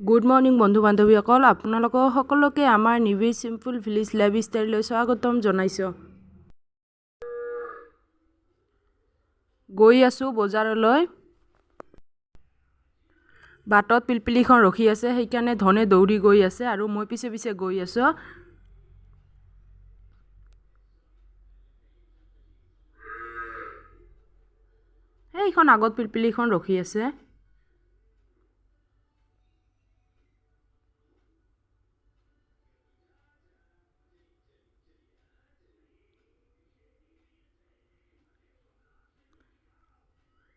Good morning बंधु बान्धवीসকল আপোনালোক সকলোকে আমাৰ নিভি সিম্পল ভিলেজ লাইফ ষ্টাইললৈ স্বাগতম জনাইছো। গৈ আছো বজাৰলৈ। বাটত পিলপিলিখন ৰখি আছে, সেইকাৰণে ধনে দৌৰি গৈ আছে আৰু মই পিছে পিছে গৈ আছো। সেইখন আগত পিলপিলিখন ৰখি আছে।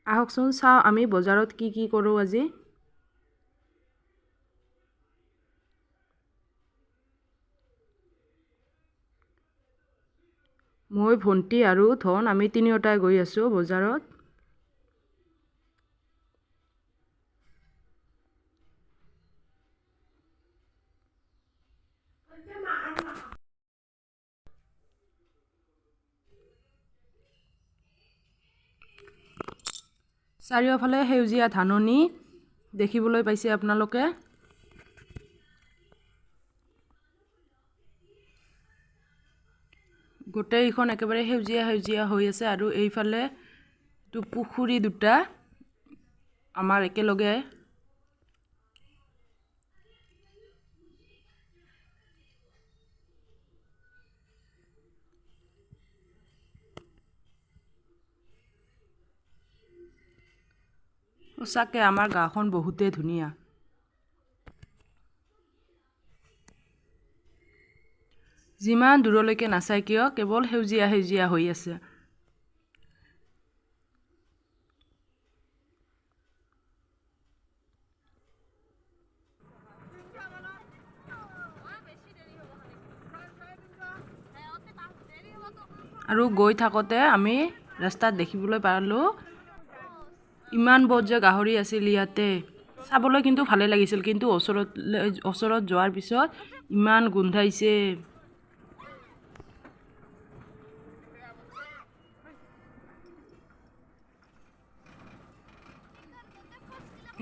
আহকচোন চাও আমি বজাৰত কি কি কৰো আজি। মই ভন্টি আৰু ধন আমি তিনিওটাই গৈ আছো বজাৰত। চাৰিওফালে সেউজীয়া ধাননি দেখিবলৈ পাইছে আপোনালোকে। গোটেইখন একেবাৰে সেউজীয়া সেউজীয়া হৈ আছে আৰু এইফালে পুখুৰী দুটা আমাৰ একেলগে। সঁচাকে আমাৰ গাঁওখন বহুতেই ধুনীয়া। যিমান দূৰলৈকে নাচাই কিয় কেৱল সেউজীয়া সেউজীয়া হৈ আছে। আৰু গৈ থাকোতে আমি ৰাস্তাত দেখিবলৈ পালো ইমান বহুত যে গাহৰি আছিল ইয়াতে। চাবলৈ কিন্তু ভালে লাগিছিল, কিন্তু ওচৰত যোৱাৰ পিছত ইমান গোন্ধাইছে।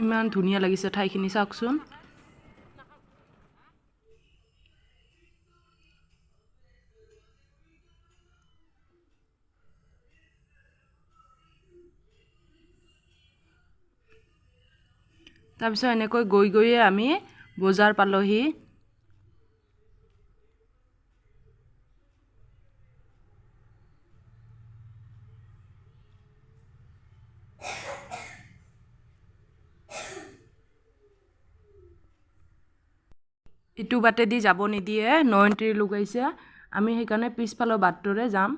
ইমান ধুনীয়া লাগিছে ঠাইখিনি, চাওকচোন। তাৰপিছত এনেকৈ গৈ গৈয়ে আমি বজাৰ পালোহি। ইটো বাটেদি যাব নিদিয়ে, ন এণ্ট্ৰি লগাইছে। আমি সেইকাৰণে পিছফালৰ বাটটোৰে যাম।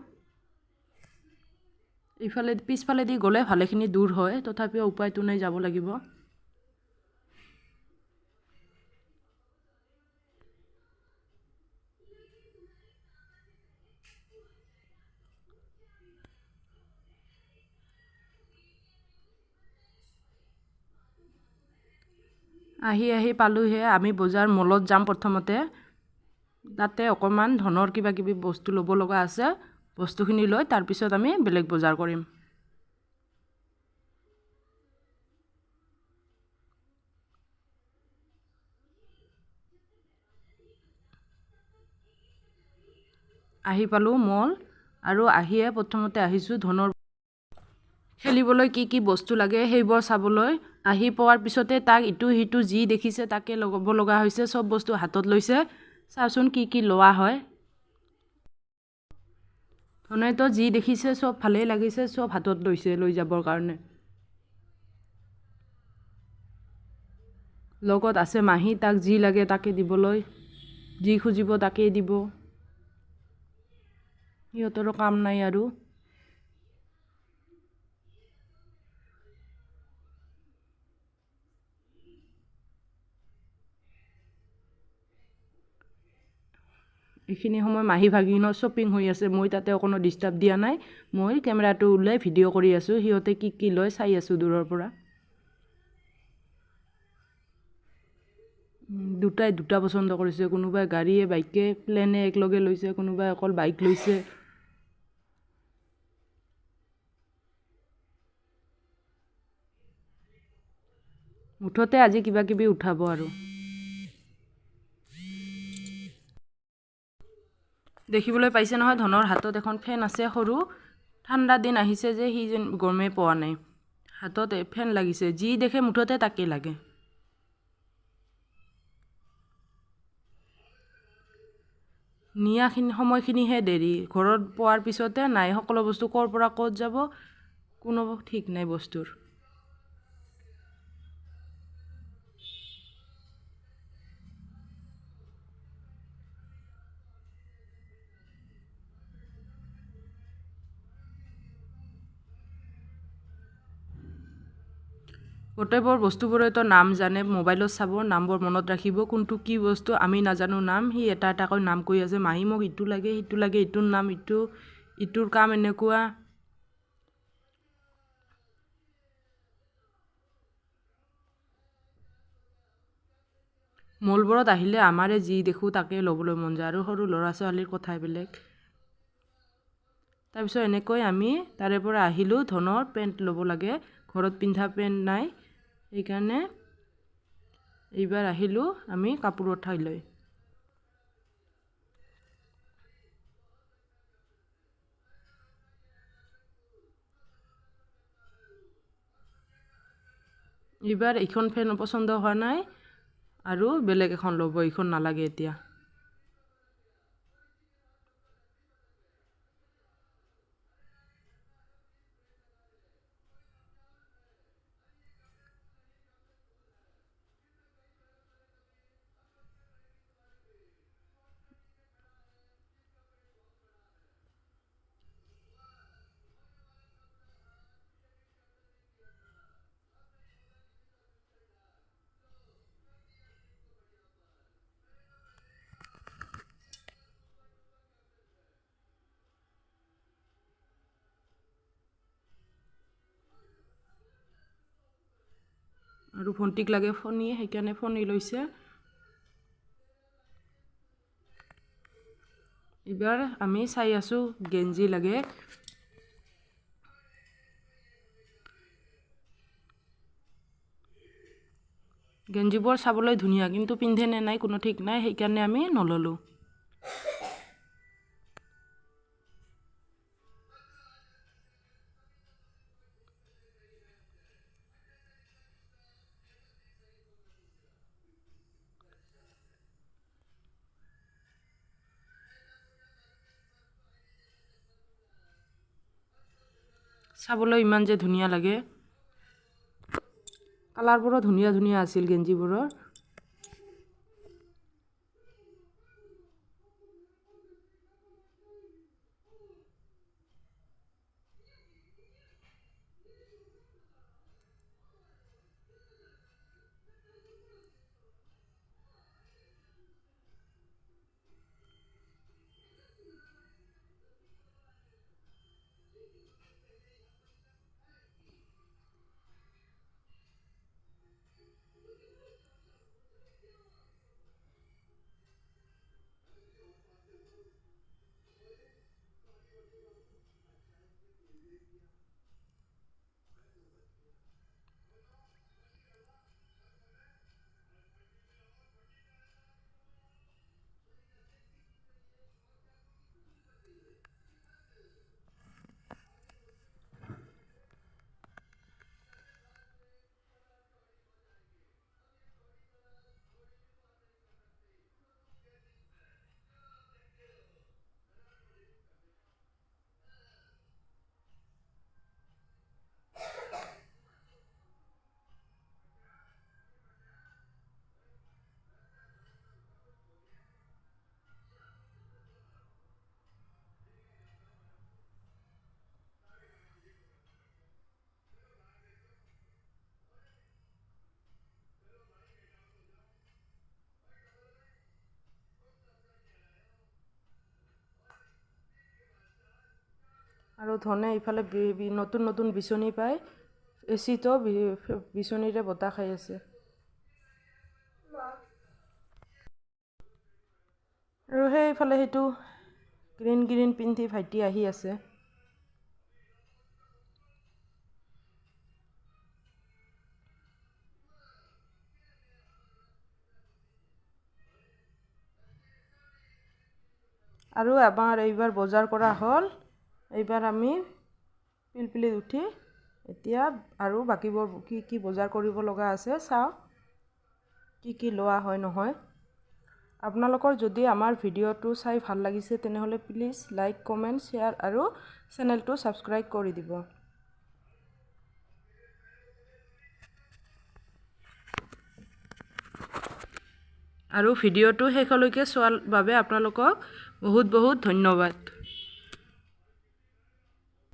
ইফালে পিছফালেদি গ'লে ভালেখিনি দূৰ হয়, তথাপিও উপায়টো নাই, যাব লাগিব। আহি পালোহে। আমি বজাৰ মলত যাম প্ৰথমতে। তাতে অকণমান ধনৰ কিবা কিবি বস্তু ল'ব লগা আছে। বস্তুখিনি লৈ তাৰপিছত আমি বেলেগ বজাৰ কৰিম। আহি পালো মল, আৰু আহিয়ে প্ৰথমতে আহিছোঁ ধনৰ খেলিবলৈ কি কি বস্তু লাগে সেইবোৰ চাবলৈ। আহি পোৱাৰ পিছতে তাক ইটো সিটো যি দেখিছে তাকে ল'ব লগা হৈছে। চব বস্তু হাতত লৈছে। চাওচোন কি কি লোৱা হয়। ধনেতো যি দেখিছে চব ভালেই লাগিছে, চব হাতত লৈছে লৈ যাবৰ কাৰণে। লগত আছে মাহী, তাক যি লাগে তাকে দিবলৈ, যি খুজিব তাকেই দিব। সিহঁতৰো কাম নাই আৰু। এইখিনি সময় মাহী ভাগিনৰ শ্বপিং হৈ আছে। মই তাতে অকণো ডিষ্টাৰ্ব দিয়া নাই। মই কেমেৰাটো ওলাই ভিডিঅ' কৰি আছোঁ। সিহঁতে কি কি লয় চাই আছোঁ দূৰৰ পৰা। দুটাই দুটা পচন্দ কৰিছে। কোনোবাই গাড়ীয়ে বাইকে প্লেনে একলগে লৈছে, কোনোবাই অকল বাইক লৈছে। মুঠতে আজি কিবা কিবি উঠাব আৰু। দেখিবলৈ পাইছে নহয় ধনৰ হাতত এখন ফেন আছে সৰু। ঠাণ্ডা দিন আহিছে যে সি যেন গমেই পোৱা নাই। হাতত ফেন লাগিছে, যি দেখে মুঠতে তাকেই লাগে। নিয়াখিনি সময়খিনিহে দেৰি, ঘৰত পোৱাৰ পিছতে নাই, সকলো বস্তু ক'ৰ পৰা ক'ত যাব কোনো ঠিক নাই বস্তুৰ। গোটেইবোৰ বস্তুবোৰেতো নাম জানে, মোবাইলত চাব, নামবোৰ মনত ৰাখিব, কোনটো কি বস্তু আমি নাজানো নাম, সি এটা এটাকৈ নাম কৈ আছে, মাহী মোক ইটো লাগে, ইটোৰ নাম ইটো, ইটোৰ কাম এনেকুৱা। মলবোৰত আহিলে আমাৰে যি দেখোঁ তাকে ল'বলৈ মন যায়, আৰু সৰু ল'ৰা ছোৱালীৰ কথাই বেলেগ। তাৰপিছত এনেকৈ আমি তাৰে পৰা আহিলোঁ। ধনৰ পেণ্ট ল'ব লাগে, ঘৰত পিন্ধা পেণ্ট নাই, সেইকাৰণে এইবাৰ আহিলোঁ আমি কাপোৰৰ ঠাইলৈ। এইবাৰ এইখন ফেন পচন্দ হোৱা নাই আৰু বেলেগ এখন ল'ব, এইখন নালাগে এতিয়া। আৰু ভণ্টিক লাগে ফণী, সেইকাৰণে ফণী লৈছে। এইবাৰ আমি চাই আছোঁ গেঞ্জি লাগে। গেঞ্জিবোৰ চাবলৈ ধুনীয়া, কিন্তু পিন্ধে নে নাই কোনো ঠিক নাই, সেইকাৰণে আমি নল'লোঁ। চাবলৈ ইমান যে ধুনীয়া লাগে, কালাৰবোৰো ধুনীয়া ধুনীয়া আছিল গেঞ্জিবোৰৰ। আৰু ধনে ইফালে নতুন নতুন বিচনী পাই এচিতো বিচনীৰে বতাহ খাই আছে। আৰু সেইফালে সেইটো গ্ৰীণ গ্ৰীণ পিন্ধি ভাইটি আহি আছে। আৰু আমাৰ এইবাৰ বজাৰ কৰা হ'ল। এইবাৰ আমি পিলপিলিত উঠি এতিয়া আৰু বাকীবোৰ কি বজাৰ কৰিব লগা আছে চাওঁ, কি লোৱা হয় নহয়। আপোনালোকৰ যদি আমাৰ ভিডিঅ'টো চাই ভাল লাগিছে তেনেহ'লে প্লিজ লাইক, কমেণ্ট, শ্বেয়াৰ আৰু চেনেলটো ছাবস্ক্ৰাইব কৰি দিব। আৰু ভিডিঅ'টো শেষলৈকে চোৱাৰ বাবে আপোনালোকক বহুত বহুত ধন্যবাদ।